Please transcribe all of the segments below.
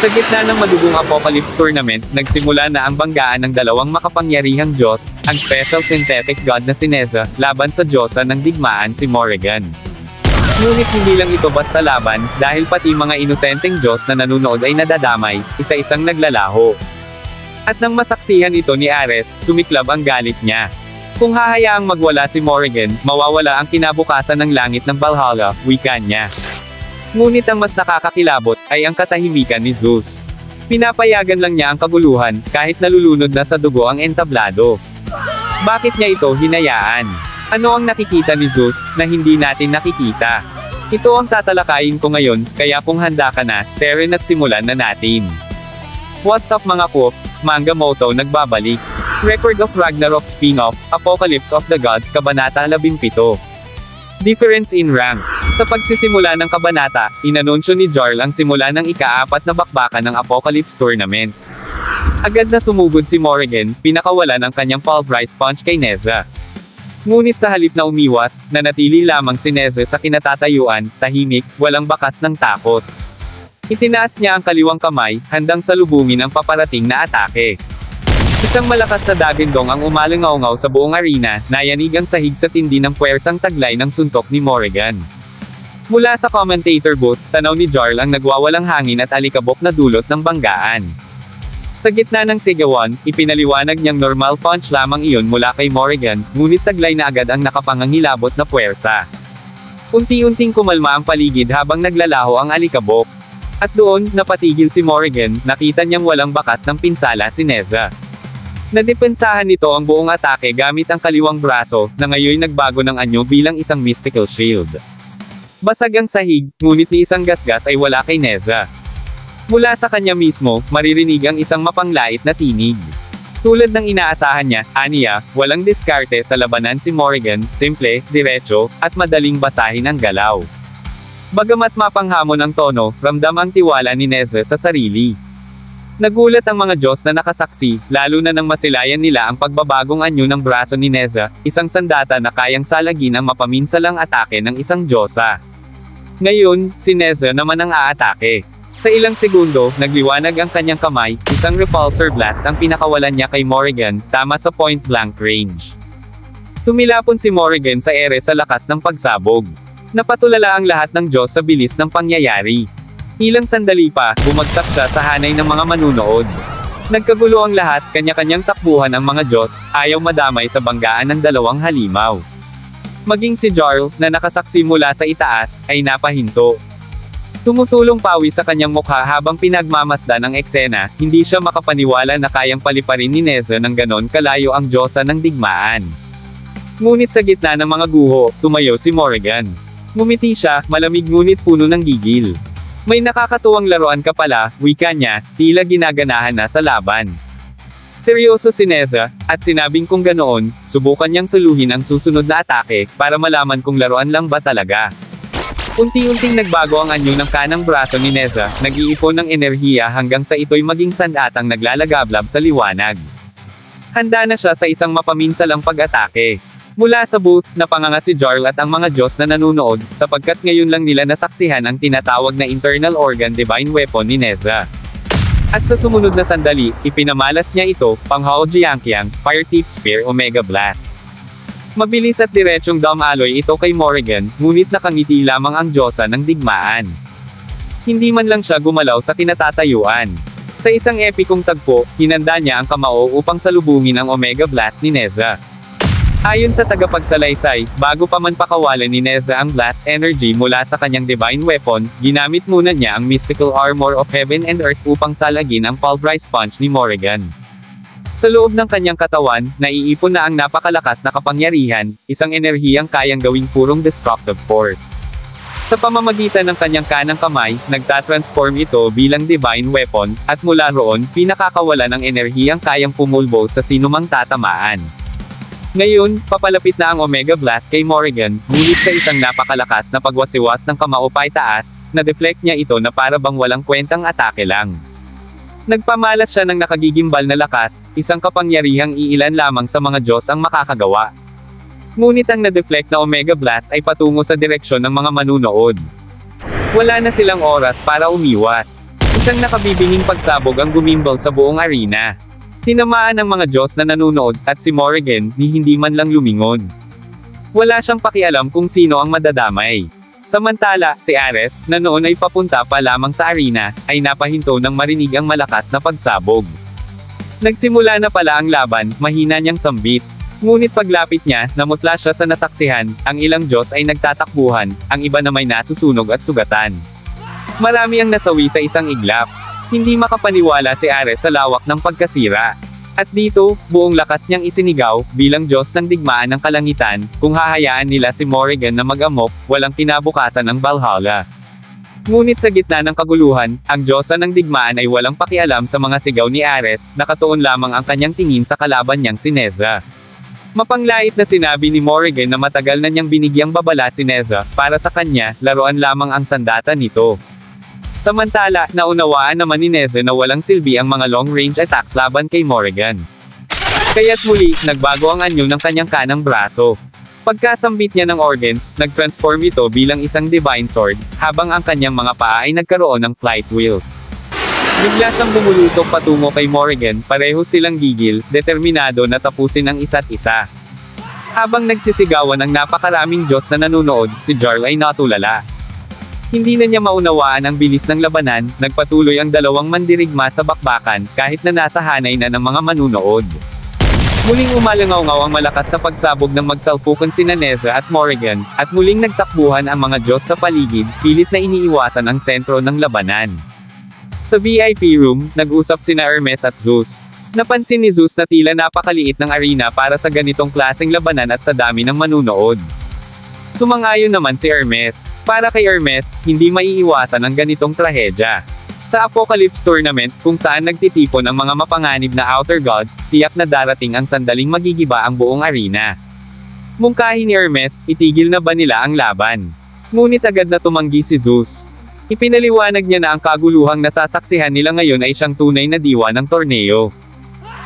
Sa gitna ng madugong Apocalypse Tournament, nagsimula na ang banggaan ng dalawang makapangyarihang Diyos, ang special synthetic god na si Neza, laban sa Diyosa ng digmaan si Morrigan. Ngunit hindi lang ito basta laban, dahil pati mga inosenteng Diyos na nanunood ay nadadamay, isa-isang naglalaho. At nang masaksihan ito ni Ares, sumiklab ang galit niya. Kung hahayaang magwala si Morrigan, mawawala ang kinabukasan ng langit ng Valhalla, wika niya. Ngunit ang mas nakakakilabot, ay ang katahimikan ni Zeus. Pinapayagan lang niya ang kaguluhan, kahit nalulunod na sa dugo ang entablado. Bakit niya ito hinayaan? Ano ang nakikita ni Zeus, na hindi natin nakikita? Ito ang tatalakayin ko ngayon, kaya kung handa ka na, Teren at simulan na natin. What's up mga Coops, Manga Moto nagbabalik. Record of Ragnarok spin-off, Apocalypse of the Gods Kabanata 17. Difference in rank. Sa pagsisimula ng kabanata, inanunsyo ni Jarl ang simula ng ika-4 na bakbakan ng Apocalypse Tournament. Agad na sumugod si Morrigan, pinakawalan ang kanyang pulverized punch kay Neza. Ngunit sa halip na umiwas, nanatili lamang si Neza sa kinatatayuan, tahimik, walang bakas ng takot. Itinaas niya ang kaliwang kamay, handang salubungin ang paparating na atake. Isang malakas na dagandong ang umalangaw-ngaw sa buong arena, nayanig ang sahig sa tindi ng puwersang taglay ng suntok ni Morrigan. Mula sa commentator booth, tanaw ni Jarl ang nagwawalang hangin at alikabok na dulot ng banggaan. Sa gitna ng sigawan, ipinaliwanag niyang normal punch lamang iyon mula kay Morrigan, ngunit taglay na agad ang nakapangangilabot na puwersa. Unti-unting kumalma ang paligid habang naglalaho ang alikabok. At doon, napatigil si Morrigan, nakita niyang walang bakas ng pinsala si Neza. Nadepensahan nito ang buong atake gamit ang kaliwang braso, na ngayon nagbago ng anyo bilang isang mystical shield. Basag ang sahig, ngunit ni isang gasgas ay wala kay Neza. Mula sa kanya mismo, maririnig ang isang mapanglait na tinig. Tulad ng inaasahan niya, aniya, walang diskarte sa labanan si Morrigan, simple, diretso, at madaling basahin ang galaw. Bagamat mapanghamon ang tono, ramdam ang tiwala ni Neza sa sarili. Nagulat ang mga Diyos na nakasaksi, lalo na nang masilayan nila ang pagbabagong anyo ng braso ni Neza, isang sandata na kayang salagin ang mapaminsalang atake ng isang Diyosa. Ngayon, si Neza naman ang aatake. Sa ilang segundo, nagliwanag ang kanyang kamay, isang repulsor blast ang pinakawalan niya kay Morrigan, tama sa point-blank range. Tumilapon si Morrigan sa ere sa lakas ng pagsabog. Napatulala ang lahat ng Diyos sa bilis ng pangyayari. Ilang sandali pa, bumagsak siya sa hanay ng mga manunood. Nagkagulo ang lahat, kanya-kanyang takbuhan ang mga Diyos, ayaw madamay sa banggaan ng dalawang halimaw. Maging si Jarl, na nakasaksi mula sa itaas, ay napahinto. Tumutulong pawi sa kanyang mukha habang pinagmamasdan ang eksena, hindi siya makapaniwala na kayang paliparin ni Neza ng ganon kalayo ang Diyosa ng digmaan. Ngunit sa gitna ng mga guho, tumayo si Morrigan. Ngumiti siya, malamig ngunit puno ng gigil. May nakakatuwang laruan ka pala, wika niya, tila ginaganahan na sa laban. Seryoso si Neza, at sinabing kung ganoon, subukan niyang suluhin ang susunod na atake, para malaman kung laruan lang ba talaga. Unti-unting nagbago ang anyo ng kanang braso ni Neza, nag-iipon ng enerhiya hanggang sa ito'y maging sandatang naglalagablab sa liwanag. Handa na siya sa isang mapaminsalang pag-atake. Mula sa booth, napanganga si Jarl at ang mga Diyos na nanunood, sapagkat ngayon lang nila nasaksihan ang tinatawag na internal organ divine weapon ni Neza. At sa sumunod na sandali, ipinamalas niya ito, Panghao Jiangqiang, Fire Tip Spear Omega Blast. Mabilis at diretsong damaloy ito kay Morrigan, ngunit nakangiti lamang ang Diyosa ng digmaan. Hindi man lang siya gumalaw sa kinatatayuan. Sa isang epikong tagpo, hinanda niya ang kamao upang salubungin ang Omega Blast ni Neza. Ayon sa tagapagsalaysay, bago pa man pakawalan ni Neza ang blast energy mula sa kanyang divine weapon, ginamit muna niya ang mystical armor of heaven and earth upang salagin ang pulverized punch ni Morrigan. Sa loob ng kanyang katawan, naiipon na ang napakalakas na kapangyarihan, isang enerhiyang kayang gawing purong destructive force. Sa pamamagitan ng kanyang kanang kamay, nagtatransform ito bilang divine weapon, at mula roon, pinakakawala ng enerhiyang kayang pumulbo sa sinumang tatamaan. Ngayon, papalapit na ang Omega Blast kay Morrigan, ngunit sa isang napakalakas na pagwasiwas ng kamao pataas, na-deflect niya ito na para bang walang kwentang atake lang. Nagpamalas siya ng nakagigimbal na lakas, isang kapangyarihang iilan lamang sa mga Diyos ang makakagawa. Ngunit ang na-deflect na Omega Blast ay patungo sa direksyon ng mga manunood. Wala na silang oras para umiwas. Isang nakabibinging pagsabog ang gumimbal sa buong arena. Tinamaan ang mga Diyos na nanunood, at si Morrigan, ni hindi man lang lumingon. Wala siyang pakialam kung sino ang madadamay. Samantala, si Ares, na noon ay papunta pa lamang sa arena, ay napahinto nang marinig ang malakas na pagsabog. Nagsimula na pala ang laban, mahina niyang sambit. Ngunit paglapit niya, namutla siya sa nasaksihan, ang ilang Diyos ay nagtatakbuhan, ang iba na may nasusunog at sugatan. Marami ang nasawi sa isang iglap. Hindi makapaniwala si Ares sa lawak ng pagkasira. At dito, buong lakas niyang isinigaw, bilang Diyos ng digmaan ng kalangitan, kung hahayaan nila si Morrigan na mag-amok, walang kinabukasan ng Valhalla. Ngunit sa gitna ng kaguluhan, ang Diyosa ng digmaan ay walang pakialam sa mga sigaw ni Ares, nakatuon lamang ang kanyang tingin sa kalaban niyang si Neza. Mapanglait na sinabi ni Morrigan na matagal na niyang binigyang babala si Neza, para sa kanya, laruan lamang ang sandata nito. Samantala, naunawaan naman ni Neza na walang silbi ang mga long-range attacks laban kay Morrigan. Kaya't muli, nagbago ang anyo ng kanyang kanang braso. Pagkasambit niya ng organs, nag-transform ito bilang isang divine sword, habang ang kanyang mga paa ay nagkaroon ng flight wheels. Bigla siyang bumulusok patungo kay Morrigan, pareho silang gigil, determinado na tapusin ang isa't isa. Habang nagsisigawan ang napakaraming Diyos na nanunood, si Jarl ay natulala. Hindi na niya maunawaan ang bilis ng labanan, nagpatuloy ang dalawang mandirigma sa bakbakan, kahit na nasa hanay na ng mga manunood. Muling umalangaw-ngaw ang malakas na pagsabog ng magsalpukan sina Neza at Morrigan, at muling nagtakbuhan ang mga Diyos sa paligid, pilit na iniiwasan ang sentro ng labanan. Sa VIP room, nag-usap sina Hermes at Zeus. Napansin ni Zeus na tila napakaliit ng arena para sa ganitong klaseng labanan at sa dami ng manunood. Sumang-ayon naman si Hermes. Para kay Hermes, hindi maiiwasan ang ganitong trahedya. Sa Apocalypse Tournament, kung saan nagtitipon ang mga mapanganib na Outer Gods, tiyak na darating ang sandaling magigiba ang buong arena. Mungkahi ni Hermes, itigil na ba nila ang laban? Ngunit agad na tumanggi si Zeus. Ipinaliwanag niya na ang kaguluhang nasasaksihan nila ngayon ay siyang tunay na diwa ng torneo.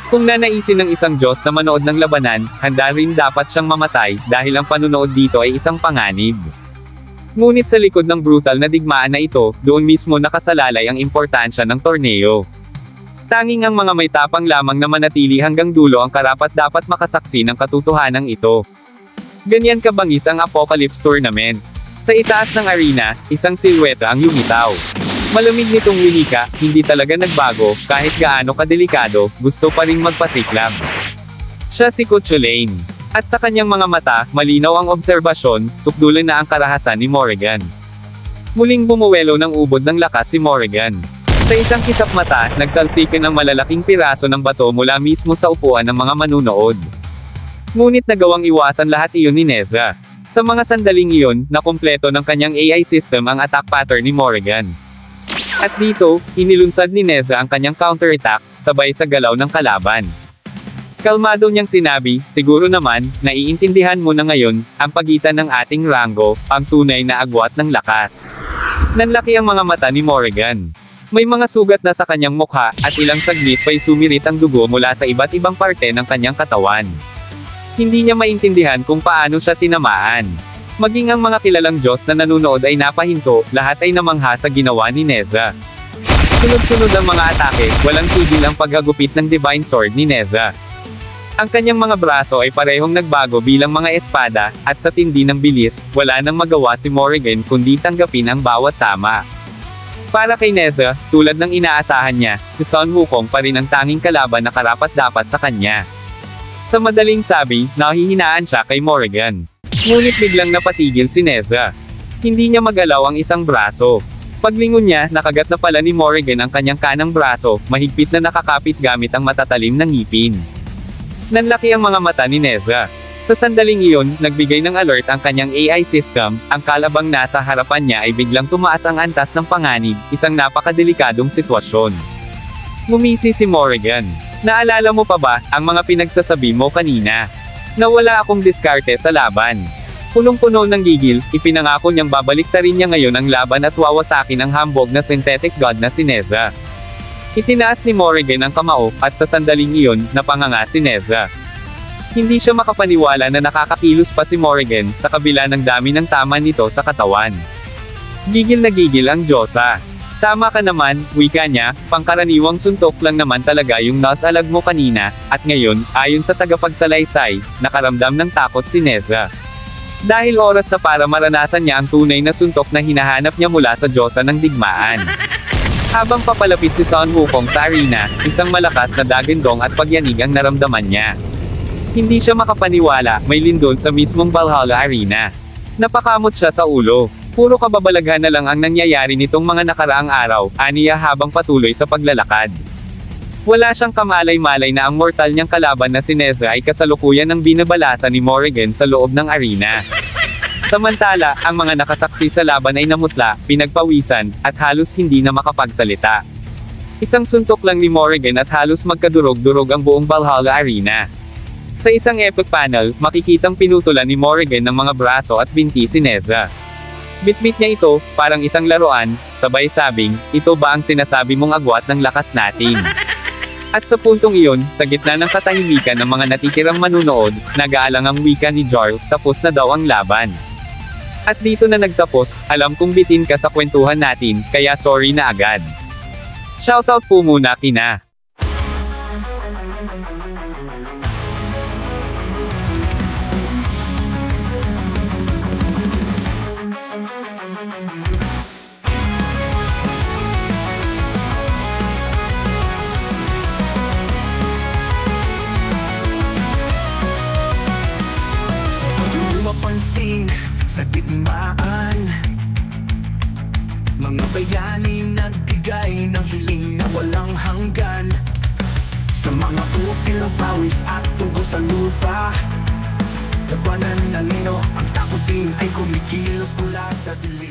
Kung nanaisin ng isang Diyos na manood ng labanan, handa rin dapat siyang mamatay, dahil ang panunood dito ay isang panganib. Ngunit sa likod ng brutal na digmaan na ito, doon mismo nakasalalay ang importansya ng torneo. Tanging ang mga may tapang lamang na manatili hanggang dulo ang karapat-dapat makasaksi ng katotohanan ito. Ganyan kabangis ang Apocalypse Tournament. Sa itaas ng arena, isang silweta ang lumitaw. Malamig nitong winika, hindi talaga nagbago, kahit gaano kadelikado, gusto pa ring magpasiklab. Siya si Cuchulainn. At sa kanyang mga mata, malinaw ang obserbasyon, sukdulan na ang karahasan ni Morrigan. Muling bumuwelo ng ubod ng lakas si Morrigan. Sa isang kisap mata, nagtalsikan ang malalaking piraso ng bato mula mismo sa upuan ng mga manunood. Ngunit nagawang iwasan lahat iyon ni Neza. Sa mga sandaling iyon, nakumpleto ng kanyang AI system ang attack pattern ni Morrigan. At dito, inilunsad ni Neza ang kanyang counterattack, sabay sa galaw ng kalaban. Kalmado niyang sinabi, siguro naman, naiintindihan mo na ngayon, ang pagitan ng ating rango, ang tunay na agwat ng lakas. Nanlaki ang mga mata ni Morrigan. May mga sugat na sa kanyang mukha, at ilang saglit pa'y sumirit ang dugo mula sa iba't ibang parte ng kanyang katawan. Hindi niya maintindihan kung paano siya tinamaan. Maging ang mga kilalang Diyos na nanunood ay napahinto, lahat ay namangha sa ginawa ni Neza. Sunod-sunod ang mga atake, walang tigil ang paghagupit ng Divine Sword ni Neza. Ang kanyang mga braso ay parehong nagbago bilang mga espada, at sa tindi ng bilis, wala nang magawa si Morrigan kundi tanggapin ang bawat tama. Para kay Neza, tulad ng inaasahan niya, si Sun Wukong pa rin ang tanging kalaban na karapat-dapat sa kanya. Sa madaling sabi, nahihinaan siya kay Morrigan. Ngunit biglang napatigil si Neza. Hindi niya magalaw ang isang braso. Paglingon niya, nakagat na pala ni Morrigan ang kanyang kanang braso, mahigpit na nakakapit gamit ang matatalim na ngipin. Nanlaki ang mga mata ni Neza. Sa sandaling iyon, nagbigay ng alert ang kanyang AI system, ang kalabang nasa harapan niya ay biglang tumaas ang antas ng panganib, isang napakadelikadong sitwasyon. Ngumisi si Morrigan. Naalala mo pa ba, ang mga pinagsasabi mo kanina? Na wala akong diskarte sa laban. Punong-puno ng gigil, ipinangako niyang babaliktarin niya ngayon ang laban at wawasakin ang hambog na synthetic god na si Neza. Itinaas ni Morrigan ang kamao, at sa sandaling iyon, napanganga si Neza. Hindi siya makapaniwala na nakakakilos pa si Morrigan, sa kabila ng dami ng tama nito sa katawan. Gigil na gigil ang Diyosa. Tama ka naman, wika niya, pangkaraniwang suntok lang naman talaga yung nasalag mo kanina, at ngayon, ayon sa tagapagsalaysay, nakaramdam ng takot si Neza. Dahil oras na para maranasan niya ang tunay na suntok na hinahanap niya mula sa Diyosa ng digmaan. Habang papalapit si Sun Wukong sa arena, isang malakas na dagandong at pagyanig ang naramdaman niya. Hindi siya makapaniwala, may lindol sa mismong Valhalla Arena. Napakamot siya sa ulo. Puro kababalaghan na lang ang nangyayari nitong mga nakaraang araw, aniya habang patuloy sa paglalakad. Wala siyang kamalay-malay na ang mortal niyang kalaban na si Neza ay kasalukuyan ng binabalasa ni Morrigan sa loob ng arena. Samantala, ang mga nakasaksi sa laban ay namutla, pinagpawisan, at halos hindi na makapagsalita. Isang suntok lang ni Morrigan at halos magkadurog-durog ang buong Valhalla Arena. Sa isang epic panel, makikitang pinutulan ni Morrigan ng mga braso at binti si Neza. Bitbit niya ito, parang isang laruan, sabay sabing, ito ba ang sinasabi mong agwat ng lakas natin? At sa puntong iyon, sa gitna ng katahimikan ng mga natitirang manunood, nag-aalang ang wika ni Jarl, tapos na daw ang laban. At dito na nagtapos, alam kong bitin ka sa kwentuhan natin, kaya sorry na agad. Shoutout po muna kina mapansin sa digmaan, mga bayani nagbigay ng hiling na walang hanggan. Sa mga util ng pawis at tugo sa lupa, labanan na nino, ang takutin ay kumikilos mula sa dilim.